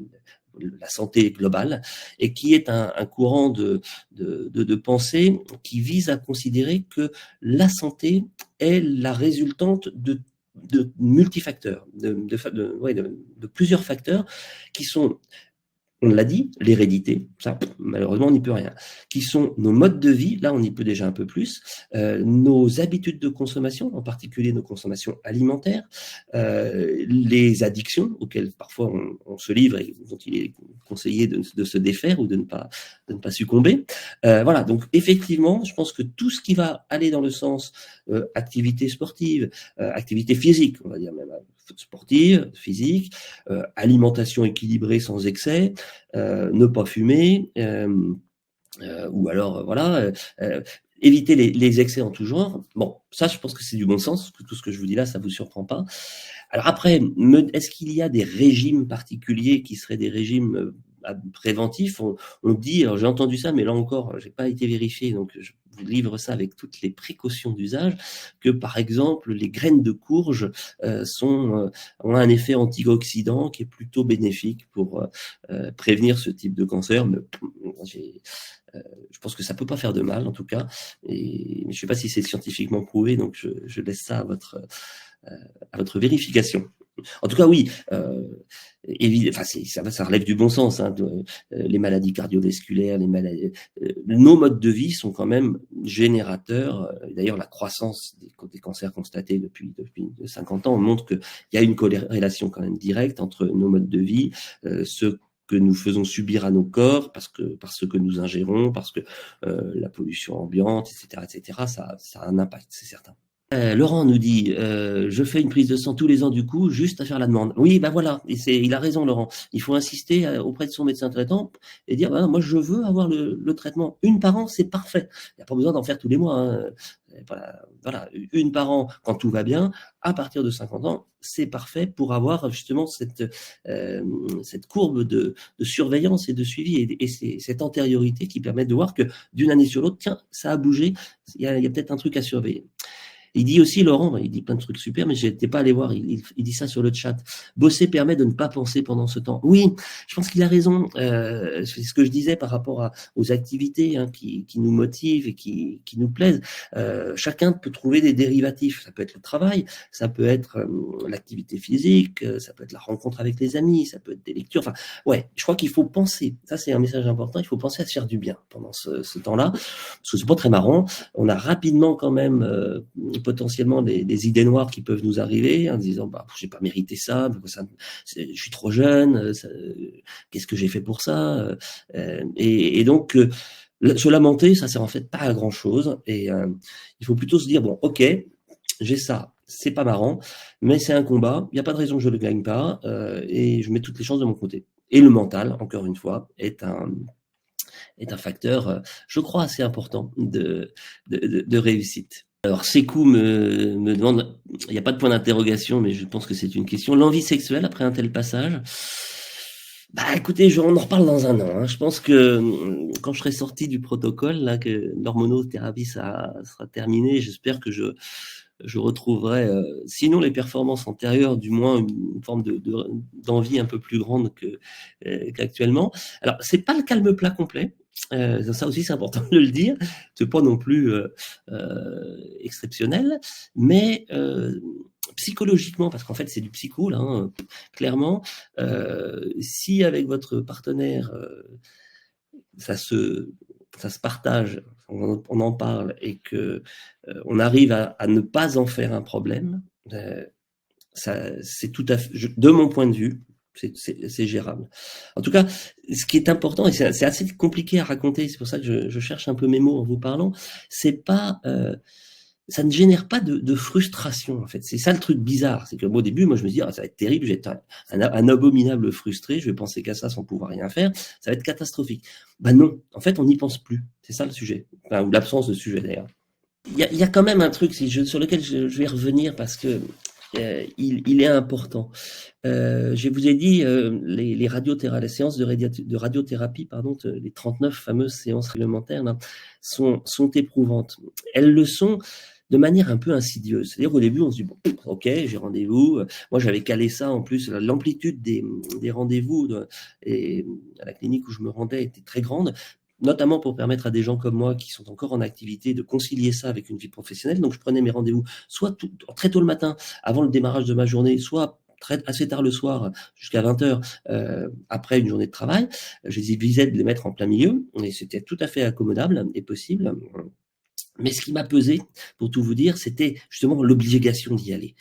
santé globale, et qui est un courant de pensée qui vise à considérer que la santé est la résultante de multifacteurs, de plusieurs facteurs qui sont, on l'a dit, l'hérédité, ça, malheureusement, on n'y peut rien. Qui sont nos modes de vie, là, on y peut déjà un peu plus, nos habitudes de consommation, en particulier nos consommations alimentaires, les addictions auxquelles parfois on se livre et dont il est conseillé de se défaire ou de ne pas succomber. Voilà, donc effectivement, je pense que tout ce qui va aller dans le sens activité sportive, activité physique, on va dire même sportive, physique, alimentation équilibrée sans excès, ne pas fumer, ou alors voilà, éviter les excès en tout genre. Bon, ça, je pense que c'est du bon sens, que tout ce que je vous dis là, ça vous surprend pas. Alors après, est-ce qu'il y a des régimes particuliers qui seraient des régimes préventifs? On dit, alors j'ai entendu ça, mais là encore, j'ai pas été vérifié, donc je vous livre ça avec toutes les précautions d'usage, que par exemple, les graines de courge ont un effet antioxydant qui est plutôt bénéfique pour prévenir ce type de cancer. Mais je pense que ça peut pas faire de mal, en tout cas. Mais je sais pas si c'est scientifiquement prouvé, donc je laisse ça à votre vérification. En tout cas, oui, enfin, ça relève du bon sens. Hein, les maladies cardiovasculaires, nos modes de vie sont quand même générateurs. D'ailleurs, la croissance des cancers constatés depuis 50 ans montre qu'il y a une corrélation quand même directe entre nos modes de vie, ce que nous faisons subir à nos corps, parce que nous ingérons, parce que la pollution ambiante, etc., ça a un impact, c'est certain. Laurent nous dit, je fais une prise de sang tous les ans du coup, juste à faire la demande. Oui, ben voilà, il a raison Laurent. Il faut insister auprès de son médecin traitant et dire, moi je veux avoir le traitement. Une par an, c'est parfait. Il n'y a pas besoin d'en faire tous les mois. Hein. Voilà, une par an quand tout va bien. À partir de 50 ans, c'est parfait pour avoir justement cette courbe de surveillance et de suivi et cette antériorité qui permet de voir que d'une année sur l'autre, tiens, ça a bougé, il y a peut-être un truc à surveiller. Il dit aussi, Laurent, il dit plein de trucs super, mais je n'étais pas allé voir, il dit ça sur le chat. Bosser permet de ne pas penser pendant ce temps. Oui, je pense qu'il a raison. C'est ce que je disais par rapport aux activités qui nous motivent et qui nous plaisent. Chacun peut trouver des dérivatifs. Ça peut être le travail, ça peut être l'activité physique, ça peut être la rencontre avec les amis, ça peut être des lectures. Enfin, ouais, je crois qu'il faut penser. Ça, c'est un message important. Il faut penser à se faire du bien pendant ce temps-là. Parce que c'est pas très marrant. On a rapidement quand même potentiellement des idées noires qui peuvent nous arriver en disant j'ai pas mérité ça, je suis trop jeune, qu'est-ce que j'ai fait pour ça, et donc se lamenter, ça sert en fait pas à grand chose, et il faut plutôt se dire ok, j'ai ça, c'est pas marrant, mais c'est un combat, il n'y a pas de raison que je le gagne pas, et je mets toutes les chances de mon côté. Et le mental, encore une fois, est un facteur, je crois, assez important de réussite. Alors Sekou me demande, il n'y a pas de point d'interrogation, mais je pense que c'est une question. L'envie sexuelle après un tel passage? Bah écoutez, on en reparle dans un an, hein. Je pense que quand je serai sorti du protocole, là, que l'hormonothérapie sera terminée, j'espère que je retrouverai, sinon les performances antérieures, du moins une forme d'envie un peu plus grande qu'actuellement. Alors, c'est pas le calme plat complet. Ça aussi, c'est important de le dire. C'est pas non plus exceptionnel, mais psychologiquement, parce qu'en fait, c'est du psycho, là, hein, clairement. Si avec votre partenaire, ça se, ça se partage, on en parle et que on arrive à ne pas en faire un problème, c'est tout à fait, de mon point de vue, c'est gérable. En tout cas, ce qui est important, et c'est assez compliqué à raconter, c'est pour ça que je cherche un peu mes mots en vous parlant, c'est pas, ça ne génère pas de frustration, en fait. C'est ça le truc bizarre. C'est que au début, moi, je me dis, ah, ça va être terrible, je vais être un abominable frustré, je vais penser qu'à ça sans pouvoir rien faire, ça va être catastrophique. Ben non, en fait, on n'y pense plus. C'est ça le sujet. Enfin, ou l'absence de sujet, d'ailleurs. Il y a quand même un truc sur lequel je vais revenir parce que il est important. Je vous ai dit, les séances de radiothérapie, pardon, les 39 fameuses séances réglementaires, là, sont éprouvantes. Elles le sont de manière un peu insidieuse. C'est-à-dire au début, on se dit, bon, ok, j'ai rendez-vous. Moi, j'avais calé ça, en plus, l'amplitude des rendez-vous et à la clinique où je me rendais était très grande, notamment pour permettre à des gens comme moi qui sont encore en activité de concilier ça avec une vie professionnelle. Donc, je prenais mes rendez-vous soit très tôt le matin, avant le démarrage de ma journée, soit assez tard le soir, jusqu'à 20h, après une journée de travail. Je visais de les mettre en plein milieu, et c'était tout à fait accommodable et possible. Mais ce qui m'a pesé, pour tout vous dire, c'était justement l'obligation d'y aller.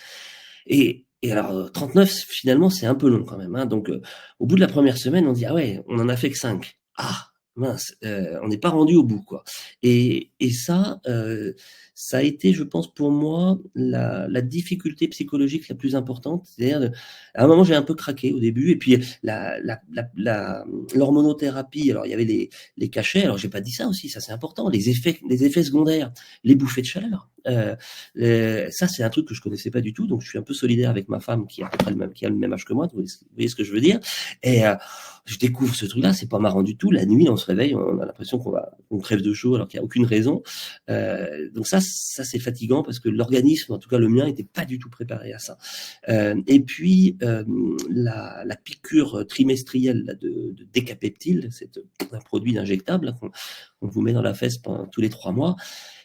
Et alors, 39, finalement, c'est un peu long quand même, hein. Donc, au bout de la première semaine, on dit, ah ouais, on en a fait que 5. Ah, mince, on n'est pas rendu au bout, quoi. Et ça a été, je pense, pour moi, la difficulté psychologique la plus importante. C'est-à-dire, à un moment, j'ai un peu craqué au début. Et puis, l'hormonothérapie, alors il y avait les cachets. Alors, j'ai pas dit ça aussi, ça c'est important. Les effets secondaires, les bouffées de chaleur. Ça, c'est un truc que je connaissais pas du tout. Donc, je suis un peu solidaire avec ma femme qui a à peu près qui a le même âge que moi. Vous voyez ce que je veux dire? Et je découvre ce truc-là, c'est pas marrant du tout. La nuit, on se réveille, on a l'impression qu'on crève de chaud alors qu'il n'y a aucune raison. Donc ça c'est fatigant parce que l'organisme, en tout cas le mien, n'était pas du tout préparé à ça. Et puis la piqûre trimestrielle là, de décapeptyle, c'est un produit injectable hein, qu'on vous met dans la fesse pendant tous les 3 mois.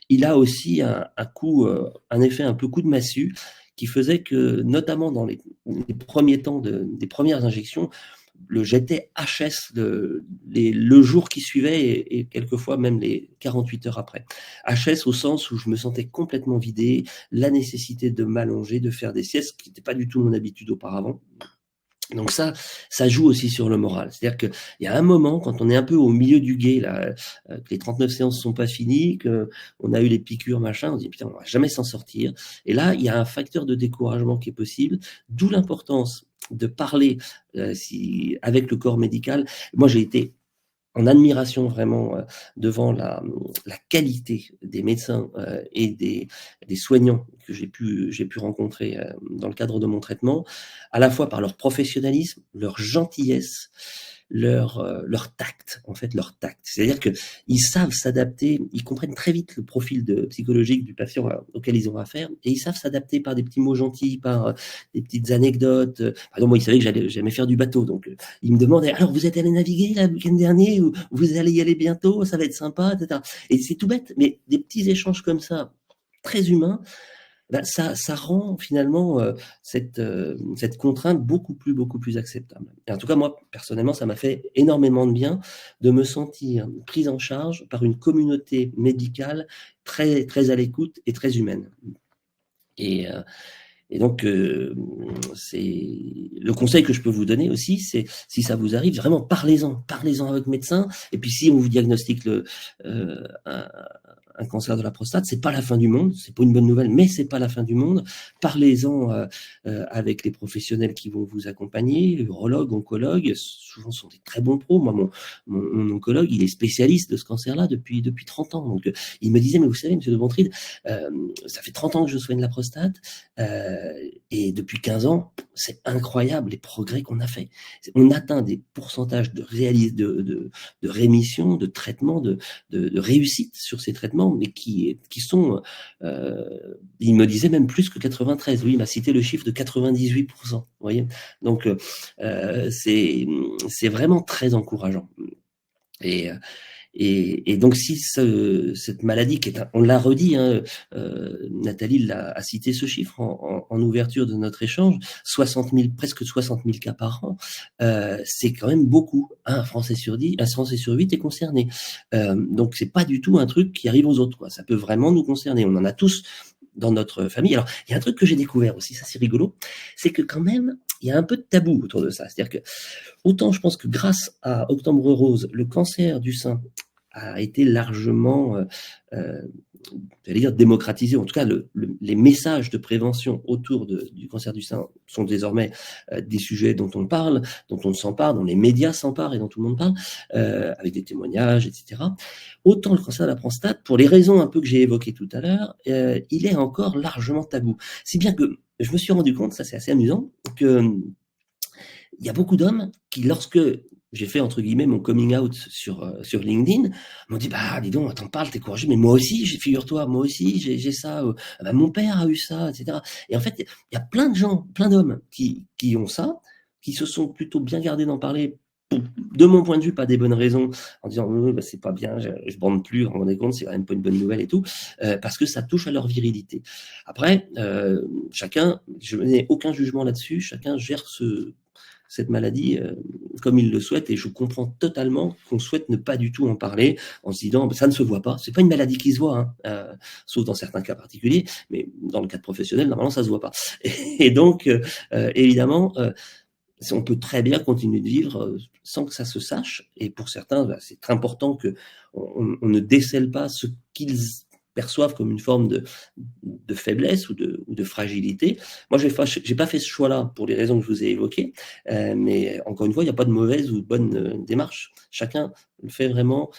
Il a aussi un effet un peu coup de massue qui faisait que, notamment dans les premiers temps des premières injections, j'étais HS le jour qui suivait et quelquefois même les 48 heures après. HS au sens où je me sentais complètement vidé, la nécessité de m'allonger, de faire des siestes, qui n'était pas du tout mon habitude auparavant. Donc ça joue aussi sur le moral. C'est-à-dire qu'il y a un moment, quand on est un peu au milieu du gué, là, que les 39 séances sont pas finies, qu'on a eu les piqûres, machin, on se dit, putain, on va jamais s'en sortir. Et là, il y a un facteur de découragement qui est possible, d'où l'importance de parler avec le corps médical. Moi, j'ai été en admiration vraiment devant la qualité des médecins et des soignants que j'ai pu rencontrer dans le cadre de mon traitement, à la fois par leur professionnalisme, leur gentillesse, leur tact, en fait, leur tact. C'est-à-dire qu'ils savent s'adapter, ils comprennent très vite le profil psychologique du patient auquel ils ont affaire, et ils savent s'adapter par des petits mots gentils, par des petites anecdotes. Par exemple, moi, ils savaient que j'aimais faire du bateau, donc ils me demandaient, alors vous êtes allé naviguer le week-end dernier, ou vous allez y aller bientôt, ça va être sympa, etc. Et c'est tout bête, mais des petits échanges comme ça, très humains, ben ça rend finalement cette contrainte beaucoup plus acceptable. Et en tout cas, moi, personnellement, ça m'a fait énormément de bien de me sentir prise en charge par une communauté médicale très, très à l'écoute et très humaine. Et donc, c'est le conseil que je peux vous donner aussi, c'est si ça vous arrive, vraiment parlez-en à votre médecin. Et puis si on vous diagnostique un cancer de la prostate, c'est pas la fin du monde, c'est pas une bonne nouvelle, mais c'est pas la fin du monde. Parlez-en avec les professionnels qui vont vous accompagner, urologues, oncologues, souvent sont des très bons pros. Moi, mon oncologue, il est spécialiste de ce cancer-là depuis 30 ans. Donc, il me disait, mais vous savez, monsieur de Bontride, ça fait 30 ans que je soigne la prostate, et depuis 15 ans, c'est incroyable les progrès qu'on a fait. On atteint des pourcentages de rémission, de traitement, de réussite sur ces traitements, mais qui sont, il me disait même plus que 93. Oui, il m'a cité le chiffre de 98%. Vous voyez, donc c'est vraiment très encourageant. Et donc si cette maladie qui est, on l'a redit, hein, Nathalie a cité ce chiffre en ouverture de notre échange, 60 000, presque 60 000 cas par an, c'est quand même beaucoup. Un Français sur 10, un Français sur 8 est concerné. Donc c'est pas du tout un truc qui arrive aux autres, quoi. Ça peut vraiment nous concerner. On en a tous dans notre famille. Alors il y a un truc que j'ai découvert aussi, ça c'est rigolo, c'est que quand même il y a un peu de tabou autour de ça. C'est-à-dire que autant je pense que grâce à Octobre Rose, le cancer du sein a été largement, j'allais dire, démocratisé. En tout cas, les messages de prévention autour du cancer du sein sont désormais des sujets dont on parle, dont on s'empare, dont les médias s'emparent et dont tout le monde parle, avec des témoignages, etc. Autant le cancer de la prostate, pour les raisons un peu que j'ai évoquées tout à l'heure, il est encore largement tabou. Si bien que je me suis rendu compte, ça c'est assez amusant, que il y a beaucoup d'hommes qui, lorsque j'ai fait, entre guillemets, mon coming out sur LinkedIn, m'ont dit, bah, dis donc, t'en parles, t'es courageux, mais moi aussi, figure-toi, moi aussi, j'ai ça, bah, mon père a eu ça, etc. Et en fait, il y a plein de gens, plein d'hommes qui ont ça, qui se sont plutôt bien gardés d'en parler, de mon point de vue, pas des bonnes raisons, en disant, bah, c'est pas bien, je bande plus, vous vous rendez compte, c'est quand même pas une bonne nouvelle et tout, parce que ça touche à leur virilité. Après, chacun, je n'ai aucun jugement là-dessus, chacun gère cette maladie comme il le souhaite, et je comprends totalement qu'on souhaite ne pas du tout en parler en se disant ça ne se voit pas, c'est pas une maladie qui se voit, hein, sauf dans certains cas particuliers, mais dans le cadre professionnel normalement ça se voit pas. Et donc évidemment on peut très bien continuer de vivre sans que ça se sache, et pour certains c'est très important que on ne décèle pas ce qu'ils perçoivent comme une forme de faiblesse ou de fragilité. Moi, j'ai pas fait ce choix-là pour les raisons que je vous ai évoquées, mais encore une fois, il n'y a pas de mauvaise ou de bonne démarche. Chacun le fait vraiment,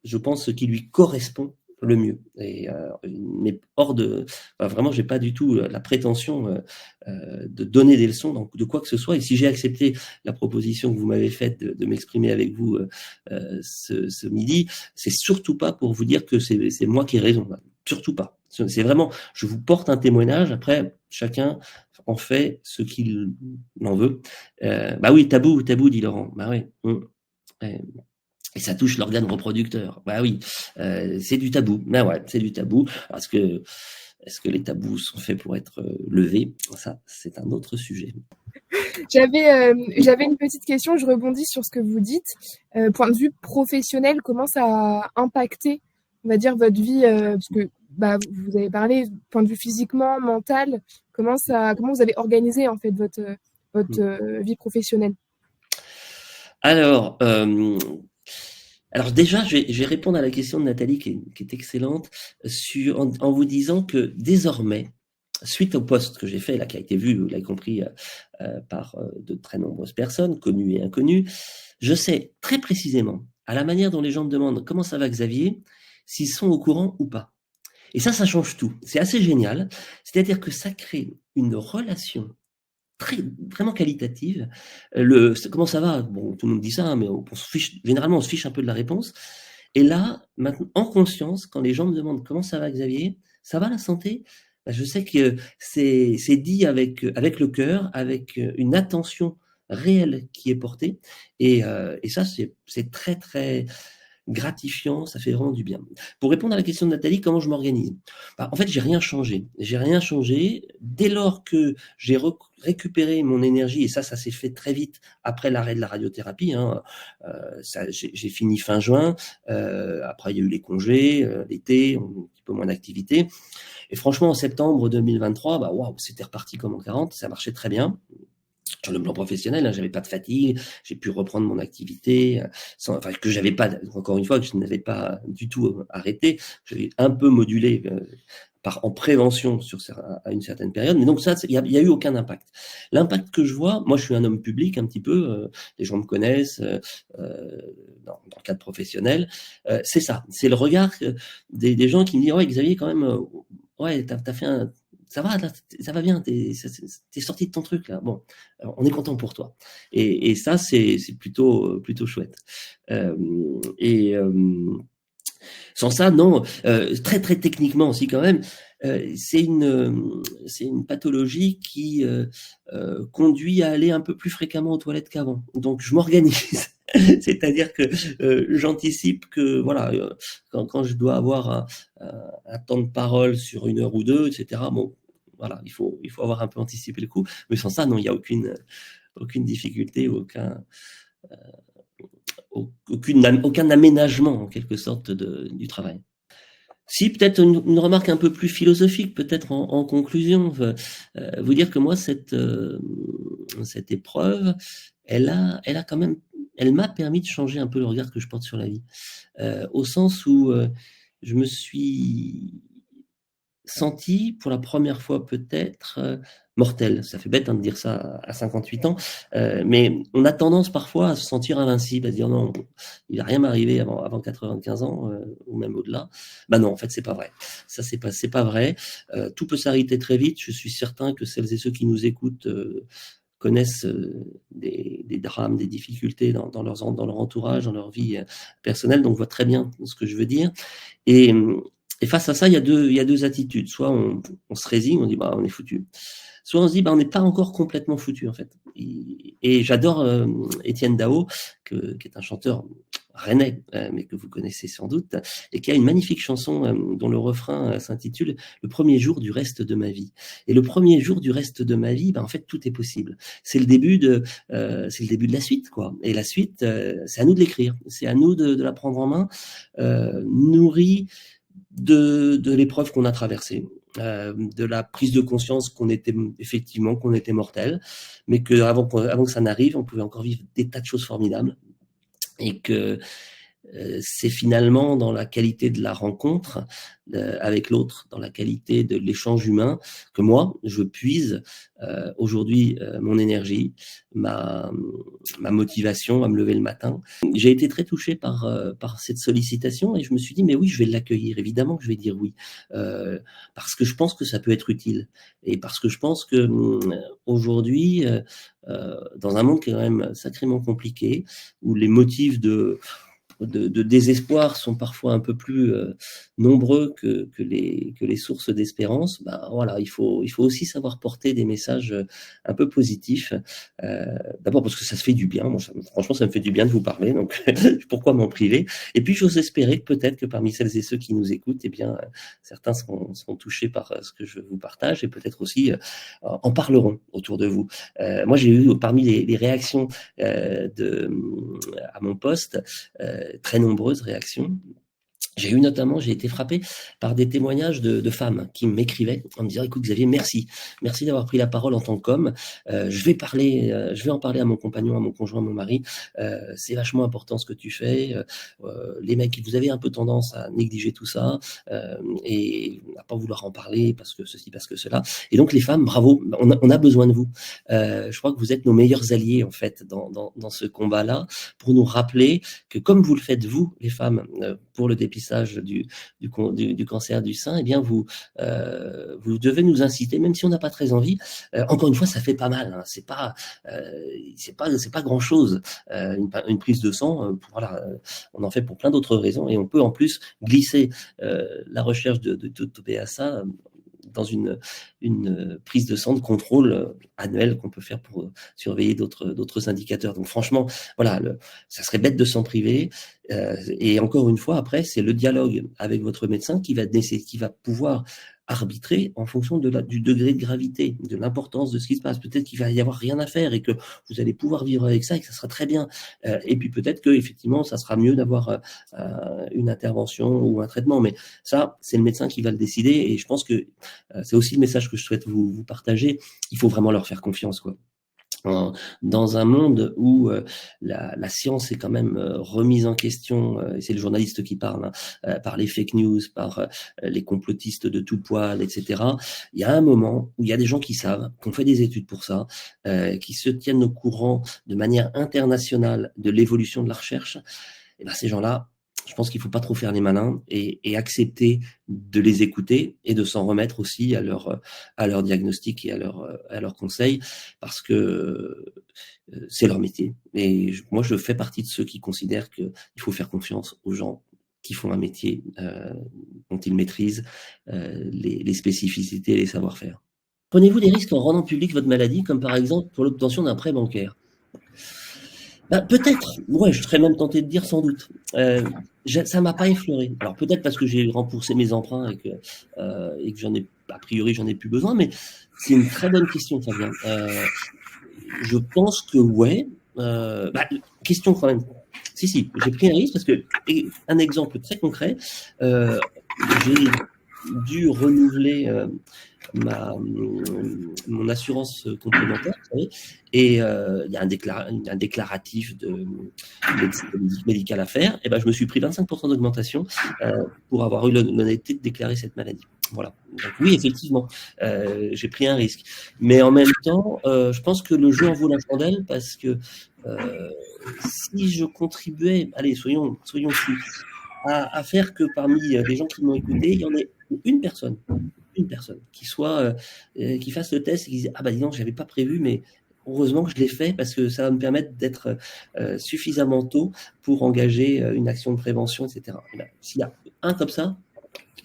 je pense, ce qui lui correspond le mieux. Et mais hors de, enfin, vraiment, j'ai pas du tout la prétention de donner des leçons donc, de quoi que ce soit. Et si j'ai accepté la proposition que vous m'avez faite de m'exprimer avec vous ce midi, c'est surtout pas pour vous dire que c'est moi qui ai raison. Surtout pas. C'est vraiment, je vous porte un témoignage. Après, chacun en fait ce qu'il en veut. Bah oui, tabou, dit Laurent. Bah oui. Et ça touche l'organe reproducteur. Bah oui, c'est du tabou. Ben ouais, c'est du tabou. Est-ce que les tabous sont faits pour être levés? Ça, c'est un autre sujet. J'avais une petite question, je rebondis sur ce que vous dites. Point de vue professionnel, comment ça a impacté, on va dire, votre vie parce que vous avez parlé, point de vue physiquement, mental, comment vous avez organisé en fait votre vie professionnelle? Alors déjà, je vais répondre à la question de Nathalie qui est excellente en vous disant que désormais, suite au post que j'ai fait, là, qui a été vu, vous l'avez compris, par de très nombreuses personnes, connues et inconnues, je sais très précisément, à la manière dont les gens me demandent comment ça va Xavier, s'ils sont au courant ou pas. Et ça change tout. C'est assez génial. C'est-à-dire que ça crée une relation vraiment qualitative. Comment ça va? Bon, tout le monde dit ça, hein, mais généralement, on se fiche un peu de la réponse. Et là, maintenant, en conscience, quand les gens me demandent comment ça va, Xavier, ça va la santé? Je sais que c'est dit avec le cœur, avec une attention réelle qui est portée. Et ça, c'est très, très gratifiant, ça fait vraiment du bien. Pour répondre à la question de Nathalie, comment je m'organise? En fait, j'ai rien changé. J'ai rien changé. Dès lors que j'ai récupéré mon énergie, et ça s'est fait très vite après l'arrêt de la radiothérapie, hein, j'ai fini fin juin, après il y a eu les congés, l'été, un petit peu moins d'activité. Et franchement, en septembre 2023, waouh, c'était reparti comme en 40, ça marchait très bien. sur le plan professionnel, hein, j'avais pas de fatigue, j'ai pu reprendre mon activité, enfin que j'avais pas, encore une fois, que je n'avais pas du tout arrêté, j'avais un peu modulé en prévention à une certaine période, mais donc ça, il y a eu aucun impact. L'impact que je vois, moi je suis un homme public un petit peu, les gens me connaissent dans le cadre professionnel, c'est ça, c'est le regard des gens qui me disent ouais Xavier quand même, ouais t'as fait un ça va, là, ça va bien, t'es sorti de ton truc là. Bon, alors, on est content pour toi. Et ça, c'est plutôt chouette. Et sans ça, non. Très très techniquement aussi quand même, c'est une pathologie qui conduit à aller un peu plus fréquemment aux toilettes qu'avant. Donc je m'organise. C'est-à-dire que j'anticipe que voilà, quand je dois avoir un temps de parole sur 1 heure ou 2, etc. Bon, voilà, il faut avoir un peu anticipé le coup. Mais sans ça, non, il n'y a aucune difficulté, aucun aménagement en quelque sorte du travail. Si, peut-être une remarque un peu plus philosophique, peut-être en conclusion, vous dire que moi, cette épreuve, elle m'a permis de changer un peu le regard que je porte sur la vie, au sens où je me suis senti pour la première fois peut-être mortel. Ça fait bête de dire ça à 58 ans, mais on a tendance parfois à se sentir invincible, à se dire non, il va rien m'arriver avant 95 ans ou même au-delà. Bah non, en fait c'est pas vrai. Ça c'est pas vrai. Tout peut s'arrêter très vite. Je suis certain que celles et ceux qui nous écoutent connaissent des drames, des difficultés dans leur entourage, dans leur vie personnelle, donc voient très bien ce que je veux dire. Et face à ça, il y a deux attitudes. Soit on se résigne, on dit bah on est foutu. Soit on se dit bah on n'est pas encore complètement foutu en fait. Et j'adore Étienne Dao, qui est un chanteur rennais, mais que vous connaissez sans doute, et qui a une magnifique chanson dont le refrain s'intitule Le premier jour du reste de ma vie. Et le premier jour du reste de ma vie, bah en fait tout est possible. C'est le début de la suite quoi. Et la suite, c'est à nous de l'écrire, c'est à nous de la prendre en main, nourrie de l'épreuve qu'on a traversée, de la prise de conscience qu'on était mortel, mais avant que ça n'arrive, on pouvait encore vivre des tas de choses formidables, et que c'est finalement dans la qualité de la rencontre avec l'autre, dans la qualité de l'échange humain, que moi, je puise aujourd'hui mon énergie, ma motivation à me lever le matin. J'ai été très touché par cette sollicitation et je me suis dit, mais oui, je vais l'accueillir, évidemment que je vais dire oui, parce que je pense que ça peut être utile et parce que je pense que aujourd'hui, dans un monde qui est quand même sacrément compliqué, où les motifs de désespoir sont parfois un peu plus nombreux que les sources d'espérance, bah, voilà, il faut aussi savoir porter des messages un peu positifs. D'abord parce que ça se fait du bien. Moi, franchement, ça me fait du bien de vous parler, donc pourquoi m'en priver? Et puis, j'ose espérer que peut-être que parmi celles et ceux qui nous écoutent, eh bien, certains seront touchés par ce que je vous partage et peut-être aussi en parleront autour de vous. Moi, j'ai eu parmi les réactions à mon poste, très nombreuses réactions. J'ai été frappé par des témoignages de femmes qui m'écrivaient en me disant écoute Xavier, merci d'avoir pris la parole en tant qu'homme. Je vais en parler à mon compagnon, à mon conjoint, à mon mari. C'est vachement important ce que tu fais. Les mecs, vous avez un peu tendance à négliger tout ça et à pas vouloir en parler parce que ceci, parce que cela. Et donc les femmes, bravo, on a besoin de vous. Je crois que vous êtes nos meilleurs alliés en fait dans ce combat-là, pour nous rappeler que comme vous le faites vous, les femmes, pour le dépistage du cancer du sein, eh bien vous devez nous inciter, même si on n'a pas très envie. Encore une fois, ça fait pas mal. Hein, c'est pas grand chose. Une prise de sang, voilà, on en fait pour plein d'autres raisons, et on peut en plus glisser la recherche de TPSA dans une prise de sang de contrôle annuel qu'on peut faire pour surveiller d'autres indicateurs. Donc franchement, voilà, ça serait bête de s'en priver. Et encore une fois, après, c'est le dialogue avec votre médecin qui va pouvoir arbitrer en fonction du degré de gravité, de l'importance de ce qui se passe. Peut-être qu'il va y avoir rien à faire et que vous allez pouvoir vivre avec ça et que ça sera très bien. Et puis peut-être que effectivement, ça sera mieux d'avoir une intervention ou un traitement. Mais ça, c'est le médecin qui va le décider. Et je pense que c'est aussi le message que je souhaite vous partager. Il faut vraiment leur faire confiance, quoi. Dans un monde où la science est quand même remise en question, et c'est le journaliste qui parle, hein, par les fake news, par les complotistes de tout poil, etc. Il y a un moment où il y a des gens qui savent, qui ont fait des études pour ça, qui se tiennent au courant de manière internationale de l'évolution de la recherche. Et ben ces gens-là, je pense qu'il faut pas trop faire les malins et accepter de les écouter et de s'en remettre aussi à leur diagnostic et à leurs conseils, parce que c'est leur métier. Et moi, je fais partie de ceux qui considèrent qu'il faut faire confiance aux gens qui font un métier dont ils maîtrisent les spécificités et les savoir-faire. Prenez-vous des risques en rendant public votre maladie, comme par exemple pour l'obtention d'un prêt bancaire? Bah, peut-être, ouais, je serais même tenté de dire sans doute. Ça m'a pas effleuré. Alors peut-être parce que j'ai remboursé mes emprunts et que j'en ai, a priori, j'en ai plus besoin, mais c'est une très bonne question, Fabien. Je pense que ouais. Question quand même. Si, j'ai pris un risque parce que, un exemple très concret, j'ai dû renouveler mon assurance complémentaire, vous savez, et il y a un déclaratif de médical à faire, et ben je me suis pris 25% d'augmentation pour avoir eu l'honnêteté de déclarer cette maladie. Voilà. Donc oui, effectivement, j'ai pris un risque. Mais en même temps, je pense que le jeu en vaut la chandelle parce que si je contribuais, allez, soyons fous, à faire que parmi les gens qui m'ont écouté, il y en ait une personne qui fasse le test et qui dise ah bah dis donc j'avais pas prévu mais heureusement que je l'ai fait parce que ça va me permettre d'être suffisamment tôt pour engager une action de prévention, etc. Et ben, s'il y a un comme ça,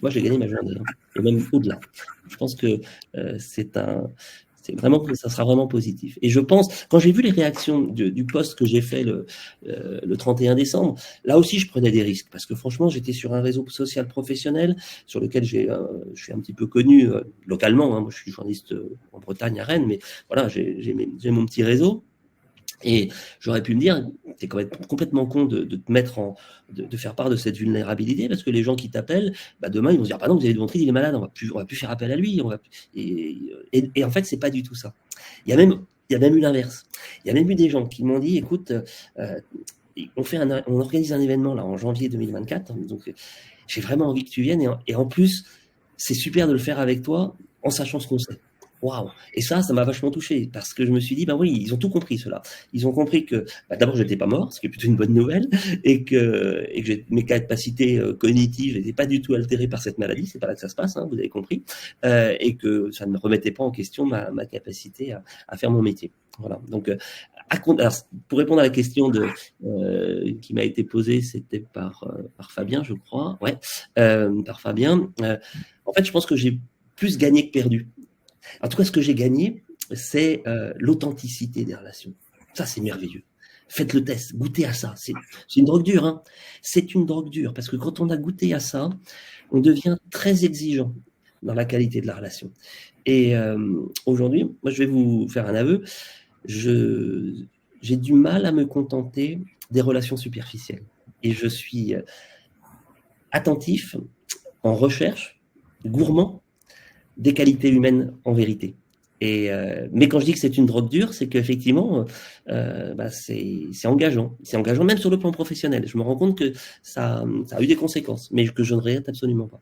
moi j'ai gagné ma journée, hein, et même au-delà. Je pense que c'est vraiment, ça sera vraiment positif. Et je pense, quand j'ai vu les réactions du post que j'ai fait le 31 décembre, là aussi je prenais des risques parce que franchement j'étais sur un réseau social professionnel sur lequel je suis un petit peu connu localement. Hein, moi je suis journaliste en Bretagne à Rennes, mais voilà j'ai mon petit réseau. Et j'aurais pu me dire, t'es quand même complètement con de te mettre de faire part de cette vulnérabilité parce que les gens qui t'appellent, bah demain ils vont se dire, bah non, vous avez démontré, il est malade, on va plus faire appel à lui, et en fait, c'est pas du tout ça. Il y a même eu l'inverse. Il y a même eu des gens qui m'ont dit, écoute, on organise un événement là en janvier 2024, donc j'ai vraiment envie que tu viennes et en plus, c'est super de le faire avec toi en sachant ce qu'on sait. Waouh! Et ça m'a vachement touché parce que je me suis dit, bah oui, ils ont tout compris, ceux-là. Ils ont compris que, bah, d'abord, je n'étais pas mort, ce qui est plutôt une bonne nouvelle, et que mes capacités cognitives n'étaient pas du tout altérées par cette maladie. C'est pas là que ça se passe, hein, vous avez compris, et que ça ne me remettait pas en question ma capacité à faire mon métier. Voilà. Donc, alors, pour répondre à la question qui m'a été posée, c'était par Fabien, je crois. Ouais, par Fabien. En fait, je pense que j'ai plus gagné que perdu. En tout cas, ce que j'ai gagné, c'est l'authenticité des relations. Ça, c'est merveilleux. Faites le test, goûtez à ça. C'est une drogue dure, hein. C'est une drogue dure parce que quand on a goûté à ça, on devient très exigeant dans la qualité de la relation. Et aujourd'hui, moi, je vais vous faire un aveu. J'ai du mal à me contenter des relations superficielles. Et je suis attentif, en recherche, gourmand, des qualités humaines en vérité. Mais quand je dis que c'est une drogue dure, c'est qu'effectivement, c'est engageant. C'est engageant même sur le plan professionnel. Je me rends compte que ça a eu des conséquences, mais que je ne regrette absolument pas.